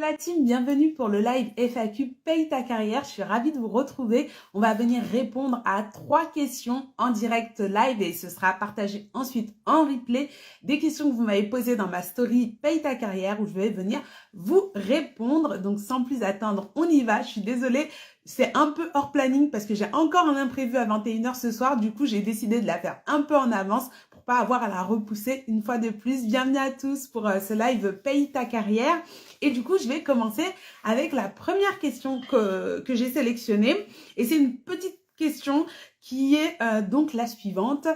La team, bienvenue pour le live FAQ Paye ta carrière. Je suis ravie de vous retrouver. On va venir répondre à 3 questions en direct live et ce sera partagé ensuite en replay. Des questions que vous m'avez posées dans ma story Paye ta carrière où je vais venir vous répondre. Donc sans plus attendre, on y va. Je suis désolée, c'est un peu hors planning parce que j'ai encore un imprévu à 21h ce soir. Du coup, j'ai décidé de la faire un peu en avance pour pas avoir à la repousser une fois de plus. Bienvenue à tous pour ce live Paye ta carrière. Et du coup, je vais commencer avec la première question que j'ai sélectionnée. Et c'est une petite question qui est donc la suivante.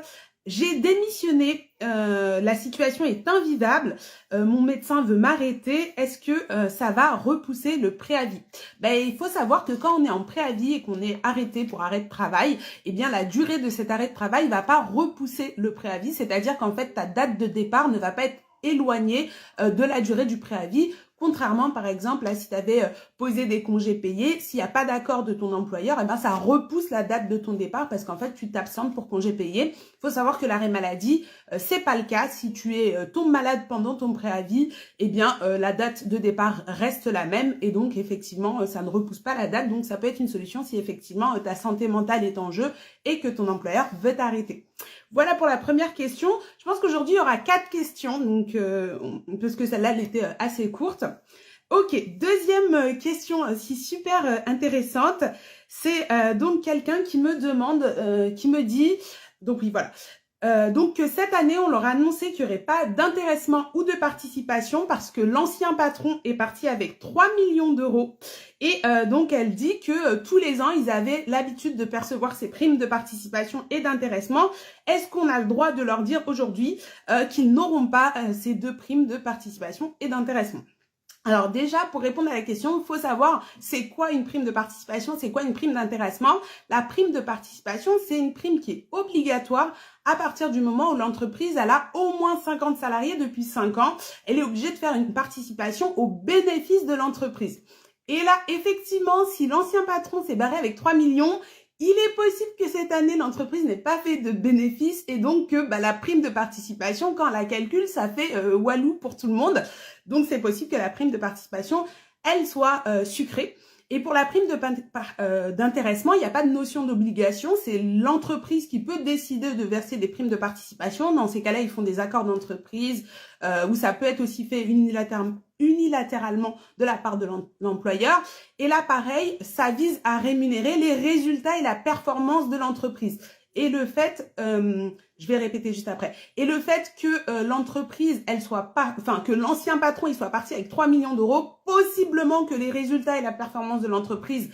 J'ai démissionné, la situation est invivable, mon médecin veut m'arrêter, est-ce que ça va repousser le préavis? Il faut savoir que quand on est en préavis et qu'on est arrêté pour arrêt de travail, eh bien la durée de cet arrêt de travail va pas repousser le préavis, c'est-à-dire qu'en fait ta date de départ ne va pas être éloignée de la durée du préavis. Contrairement, par exemple, à si tu avais posé des congés payés, s'il n'y a pas d'accord de ton employeur, eh ben, ça repousse la date de ton départ parce qu'en fait, tu t'absentes pour congés payés. Il faut savoir que l'arrêt maladie, c'est pas le cas. Si tu tombes malade pendant ton préavis, eh bien, la date de départ reste la même et donc, effectivement, ça ne repousse pas la date. Donc, ça peut être une solution si, effectivement, ta santé mentale est en jeu et que ton employeur veut t'arrêter. Voilà pour la première question. Je pense qu'aujourd'hui, il y aura 4 questions, donc parce que celle-là, elle était assez courte. Ok, deuxième question aussi super intéressante. C'est donc quelqu'un qui me demande, qui me dit, donc oui, voilà. Donc cette année, on leur a annoncé qu'il n'y aurait pas d'intéressement ou de participation parce que l'ancien patron est parti avec 3 millions d'euros. Et donc, elle dit que tous les ans, ils avaient l'habitude de percevoir ces primes de participation et d'intéressement. Est-ce qu'on a le droit de leur dire aujourd'hui qu'ils n'auront pas ces 2 primes de participation et d'intéressement? Alors déjà, pour répondre à la question, il faut savoir c'est quoi une prime de participation, c'est quoi une prime d'intéressement. La prime de participation, c'est une prime qui est obligatoire à partir du moment où l'entreprise elle a au moins 50 salariés depuis 5 ans. Elle est obligée de faire une participation au bénéfice de l'entreprise. Et là, effectivement, si l'ancien patron s'est barré avec 3 millions, il est possible que cette année, l'entreprise n'ait pas fait de bénéfices et donc que la prime de participation, quand on la calcule, ça fait walou pour tout le monde. Donc, c'est possible que la prime de participation, elle soit sucrée. Et pour la prime d'intéressement, il n'y a pas de notion d'obligation. C'est l'entreprise qui peut décider de verser des primes de participation. Dans ces cas-là, ils font des accords d'entreprise où ça peut être aussi fait unilatéralement de la part de l'employeur. Et là, pareil, ça vise à rémunérer les résultats et la performance de l'entreprise. Et le fait, je vais répéter juste après, et le fait que l'entreprise, elle soit pas, enfin que l'ancien patron, il soit parti avec 3 millions d'euros, possiblement que les résultats et la performance de l'entreprise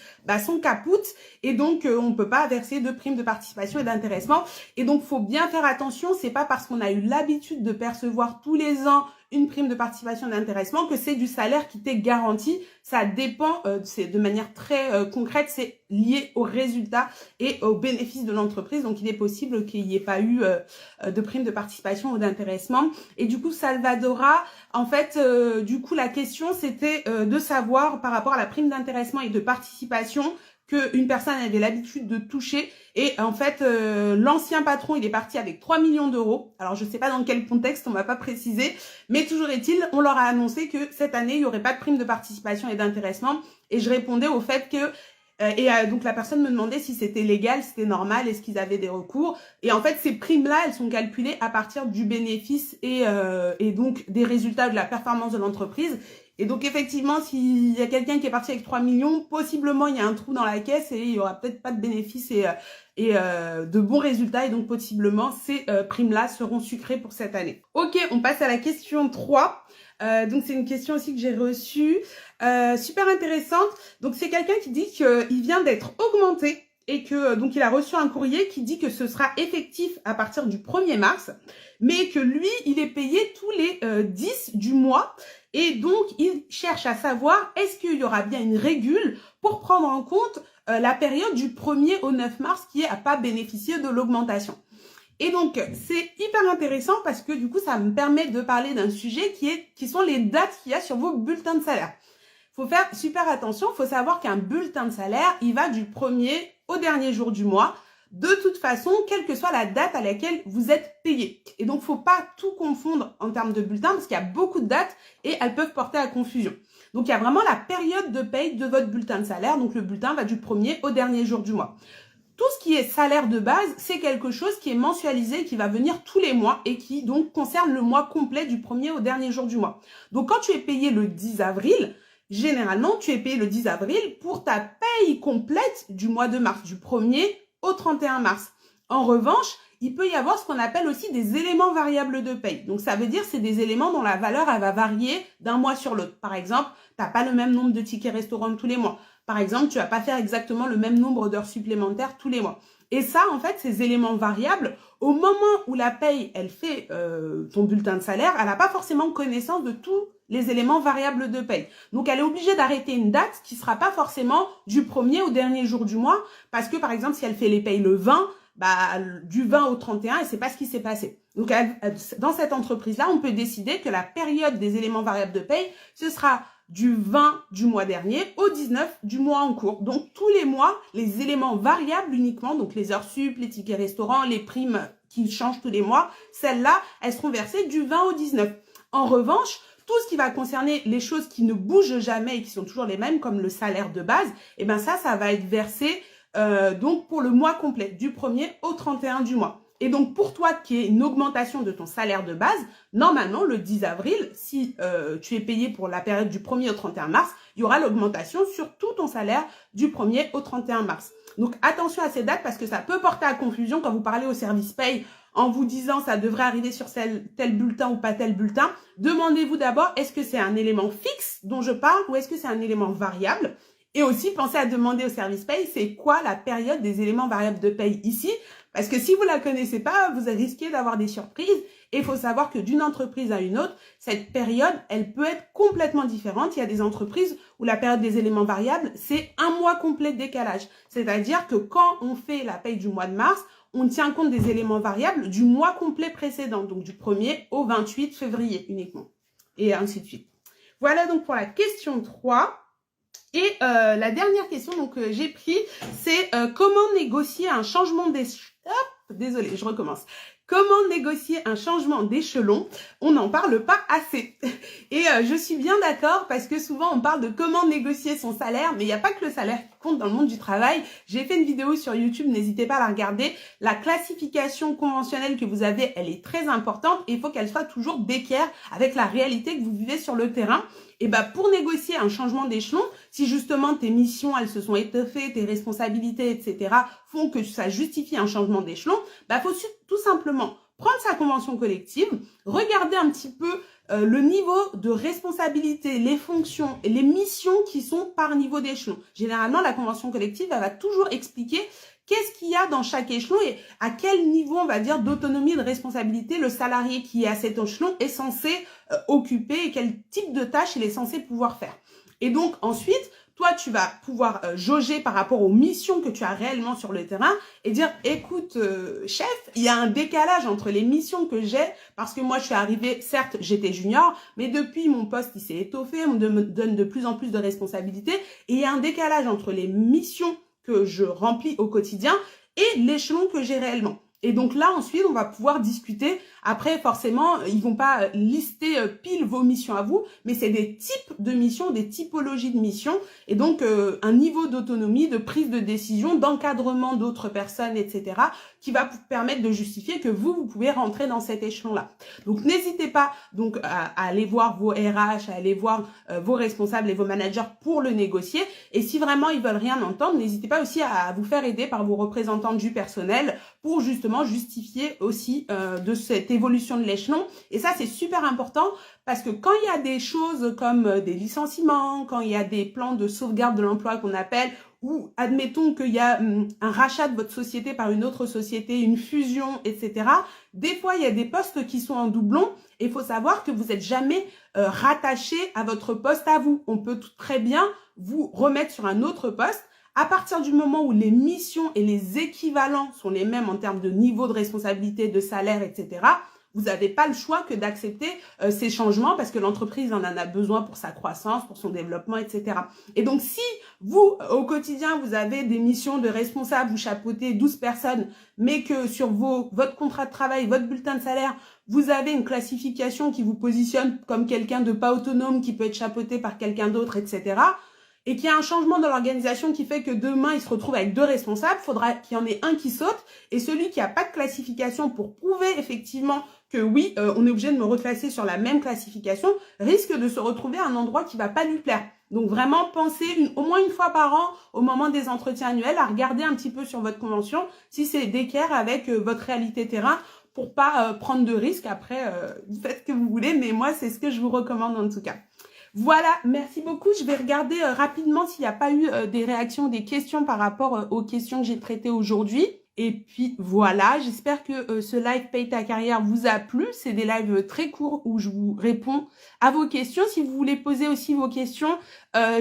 sont capoutes, et donc on peut pas verser de primes de participation et d'intéressement. Et donc faut bien faire attention, c'est pas parce qu'on a eu l'habitude de percevoir tous les ans une prime de participation et d'intéressement que c'est du salaire qui t'est garanti. Ça dépend, c'est de manière très concrète, c'est lié aux résultats et aux bénéfices de l'entreprise. Donc, il est possible qu'il n'y ait pas eu de prime de participation ou d'intéressement. Et du coup, Salvadora, en fait, du coup, la question, c'était de savoir par rapport à la prime d'intéressement et de participation qu'une personne avait l'habitude de toucher. Et en fait, l'ancien patron, il est parti avec 3 millions d'euros. Alors, je sais pas dans quel contexte, on m'a pas précisé. Mais toujours est-il, on leur a annoncé que cette année, il n'y aurait pas de prime de participation et d'intéressement. Et je répondais au fait que... donc, la personne me demandait si c'était légal, si c'était normal, est-ce qu'ils avaient des recours. Et en fait, ces primes-là, elles sont calculées à partir du bénéfice et donc des résultats de la performance de l'entreprise. Et donc, effectivement, s'il y a quelqu'un qui est parti avec 3 millions, possiblement, il y a un trou dans la caisse et il y aura peut-être pas de bénéfices et de bons résultats. Et donc, possiblement, ces primes-là seront sucrées pour cette année. Ok, on passe à la question 3. Donc, c'est une question aussi que j'ai reçue. Super intéressante. Donc, c'est quelqu'un qui dit qu'il vient d'être augmenté et que donc il a reçu un courrier qui dit que ce sera effectif à partir du 1er mars, mais que lui, il est payé tous les 10 du mois. Et donc, il cherche à savoir est-ce qu'il y aura bien une régule pour prendre en compte la période du 1er au 9 mars qui est à pas bénéficier de l'augmentation. Et donc, c'est hyper intéressant parce que du coup, ça me permet de parler d'un sujet qui sont les dates qu'il y a sur vos bulletins de salaire. Faut faire super attention, faut savoir qu'un bulletin de salaire, il va du 1er au dernier jour du mois, de toute façon, quelle que soit la date à laquelle vous êtes payé. Et donc, faut pas tout confondre en termes de bulletin parce qu'il y a beaucoup de dates et elles peuvent porter à confusion. Donc, il y a vraiment la période de paye de votre bulletin de salaire. Donc, le bulletin va du premier au dernier jour du mois. Tout ce qui est salaire de base, c'est quelque chose qui est mensualisé, qui va venir tous les mois et qui donc concerne le mois complet du premier au dernier jour du mois. Donc, quand tu es payé le 10 avril, généralement, tu es payé le 10 avril pour ta paye complète du mois de mars, du 1er au 31 mars. En revanche, il peut y avoir ce qu'on appelle aussi des éléments variables de paye. Donc, ça veut dire c'est des éléments dont la valeur, elle va varier d'un mois sur l'autre. Par exemple, tu n'as pas le même nombre de tickets restaurants tous les mois. Par exemple, tu vas pas faire exactement le même nombre d'heures supplémentaires tous les mois. Et ça, en fait, ces éléments variables, au moment où la paye, elle fait ton bulletin de salaire, elle n'a pas forcément connaissance de tous les éléments variables de paye. Donc, elle est obligée d'arrêter une date qui sera pas forcément du premier au dernier jour du mois, parce que, par exemple, si elle fait les payes le 20, du 20 au 31, et c'est pas ce qui s'est passé. Donc, dans cette entreprise-là, on peut décider que la période des éléments variables de paye, ce sera du 20 du mois dernier au 19 du mois en cours. Donc, tous les mois, les éléments variables uniquement, donc les heures sup, les tickets restaurants, les primes qui changent tous les mois, celles-là, elles seront versées du 20 au 19. En revanche, tout ce qui va concerner les choses qui ne bougent jamais et qui sont toujours les mêmes, comme le salaire de base, eh ben ça va être versé donc pour le mois complet, du 1er au 31 du mois. Et donc, pour toi, qui est une augmentation de ton salaire de base, normalement, le 10 avril, si tu es payé pour la période du 1er au 31 mars, il y aura l'augmentation sur tout ton salaire du 1er au 31 mars. Donc, attention à ces dates parce que ça peut porter à confusion quand vous parlez au service paye en vous disant ça devrait arriver sur tel bulletin ou pas tel bulletin. Demandez-vous d'abord, est-ce que c'est un élément fixe dont je parle ou est-ce que c'est un élément variable? Et aussi, pensez à demander au service paye, c'est quoi la période des éléments variables de paye ici? Parce que si vous la connaissez pas, vous risquez d'avoir des surprises. Et il faut savoir que d'une entreprise à une autre, cette période, elle peut être complètement différente. Il y a des entreprises où la période des éléments variables, c'est un mois complet de décalage. C'est-à-dire que quand on fait la paye du mois de mars, on tient compte des éléments variables du mois complet précédent, donc du 1er au 28 février uniquement. Et ainsi de suite. Voilà donc pour la question 3. Et la dernière question donc j'ai pris, c'est comment négocier un changement désolée, je recommence. Comment négocier un changement d'échelon? On n'en parle pas assez. Et je suis bien d'accord parce que souvent on parle de comment négocier son salaire, mais il n'y a pas que le salaire qui compte dans le monde du travail. J'ai fait une vidéo sur YouTube, n'hésitez pas à la regarder. La classification conventionnelle que vous avez, elle est très importante et il faut qu'elle soit toujours d'équerre avec la réalité que vous vivez sur le terrain. Et pour négocier un changement d'échelon, si justement tes missions, elles se sont étoffées, tes responsabilités, etc., font que ça justifie un changement d'échelon, faut tout simplement prendre sa convention collective, regarder un petit peu le niveau de responsabilité, les fonctions et les missions qui sont par niveau d'échelon. Généralement, la convention collective, elle va toujours expliquer qu'est-ce qu'il y a dans chaque échelon et à quel niveau, on va dire, d'autonomie et de responsabilité le salarié qui est à cet échelon est censé occuper et quel type de tâches il est censé pouvoir faire. Et donc, ensuite, toi, tu vas pouvoir jauger par rapport aux missions que tu as réellement sur le terrain et dire, écoute, chef, il y a un décalage entre les missions que j'ai parce que moi, je suis arrivée, certes, j'étais junior, mais depuis, mon poste, il s'est étoffé, on me donne de plus en plus de responsabilités et il y a un décalage entre les missions que je remplis au quotidien et l'échelon que j'ai réellement. Et donc là, ensuite, on va pouvoir discuter. Après, forcément, ils vont pas lister pile vos missions à vous, mais c'est des types de missions, des typologies de missions, et donc un niveau d'autonomie, de prise de décision, d'encadrement d'autres personnes, etc., qui va vous permettre de justifier que vous pouvez rentrer dans cet échelon-là. Donc, n'hésitez pas donc à aller voir vos RH, à aller voir vos responsables et vos managers pour le négocier. Et si vraiment ils veulent rien entendre, n'hésitez pas aussi à vous faire aider par vos représentants du personnel pour justement justifier aussi de cette évolution de l'échelon. Et ça, c'est super important parce que quand il y a des choses comme des licenciements, quand il y a des plans de sauvegarde de l'emploi qu'on appelle, ou admettons qu'il y a un rachat de votre société par une autre société, une fusion, etc. Des fois, il y a des postes qui sont en doublon et il faut savoir que vous n'êtes jamais rattaché à votre poste à vous. On peut très bien vous remettre sur un autre poste. À partir du moment où les missions et les équivalents sont les mêmes en termes de niveau de responsabilité, de salaire, etc., vous n'avez pas le choix que d'accepter ces changements parce que l'entreprise en a besoin pour sa croissance, pour son développement, etc. Et donc, si vous, au quotidien, vous avez des missions de responsable, vous chapeautez 12 personnes, mais que sur votre contrat de travail, votre bulletin de salaire, vous avez une classification qui vous positionne comme quelqu'un de pas autonome, qui peut être chapeauté par quelqu'un d'autre, etc., et qu'il y a un changement dans l'organisation qui fait que demain, il se retrouve avec 2 responsables, il faudra qu'il y en ait un qui saute, et celui qui n'a pas de classification pour prouver effectivement que oui, on est obligé de me reclasser sur la même classification, risque de se retrouver à un endroit qui va pas lui plaire. Donc vraiment, pensez au moins une fois par an, au moment des entretiens annuels, à regarder un petit peu sur votre convention si c'est d'équerre avec votre réalité terrain, pour pas prendre de risques. Après, vous faites ce que vous voulez, mais moi, c'est ce que je vous recommande en tout cas. Voilà, merci beaucoup. Je vais regarder rapidement s'il n'y a pas eu des réactions, des questions par rapport aux questions que j'ai traitées aujourd'hui. Et puis voilà, j'espère que ce live Paye ta carrière vous a plu. C'est des lives très courts où je vous réponds à vos questions. Si vous voulez poser aussi vos questions,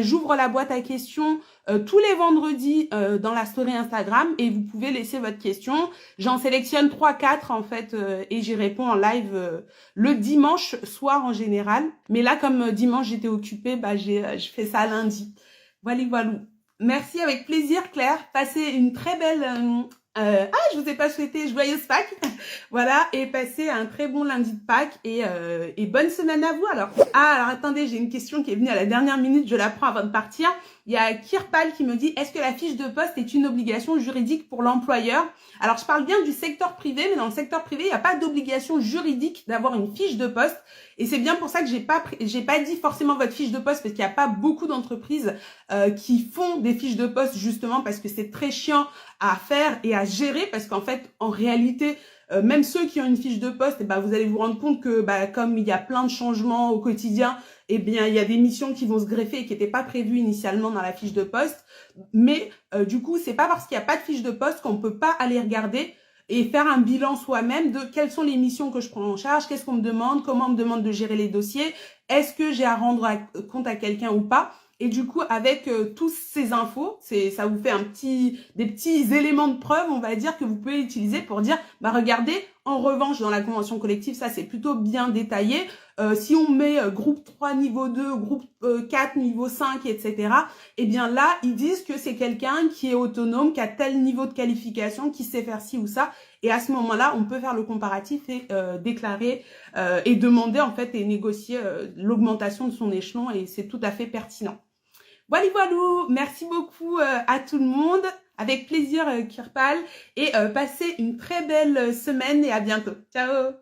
j'ouvre la boîte à questions tous les vendredis dans la story Instagram et vous pouvez laisser votre question. J'en sélectionne 3-4 en fait et j'y réponds en live le dimanche soir en général. Mais là, comme dimanche j'étais occupée, je fais ça lundi. Voilà, voilà. Merci, avec plaisir Claire. Passez une très belle... je vous ai pas souhaité joyeuse Pâques. Voilà, et passez un très bon lundi de Pâques et bonne semaine à vous. Alors attendez, j'ai une question qui est venue à la dernière minute, je la prends avant de partir. Il y a Kirpal qui me dit, est-ce que la fiche de poste est une obligation juridique pour l'employeur? Alors, je parle bien du secteur privé, mais dans le secteur privé, il n'y a pas d'obligation juridique d'avoir une fiche de poste. Et c'est bien pour ça que j'ai pas dit forcément votre fiche de poste, parce qu'il n'y a pas beaucoup d'entreprises qui font des fiches de poste, justement parce que c'est très chiant à faire et à gérer, parce qu'en fait, en réalité, même ceux qui ont une fiche de poste, vous allez vous rendre compte que comme il y a plein de changements au quotidien, il y a des missions qui vont se greffer et qui n'étaient pas prévues initialement dans la fiche de poste. Mais du coup, c'est pas parce qu'il n'y a pas de fiche de poste qu'on peut pas aller regarder et faire un bilan soi-même de quelles sont les missions que je prends en charge, qu'est-ce qu'on me demande, comment on me demande de gérer les dossiers, est-ce que j'ai à rendre compte à quelqu'un ou pas. Et du coup, avec tous ces infos, ça vous fait des petits éléments de preuve, on va dire, que vous pouvez utiliser pour dire, regardez, en revanche, dans la convention collective, ça c'est plutôt bien détaillé. Si on met groupe 3 niveau 2, groupe 4 niveau 5, etc., eh bien là, ils disent que c'est quelqu'un qui est autonome, qui a tel niveau de qualification, qui sait faire ci ou ça. Et à ce moment-là, on peut faire le comparatif et déclarer et demander en fait et négocier l'augmentation de son échelon, et c'est tout à fait pertinent. Voilà, merci beaucoup à tout le monde. Avec plaisir, Kirpal. Et passez une très belle semaine et à bientôt. Ciao!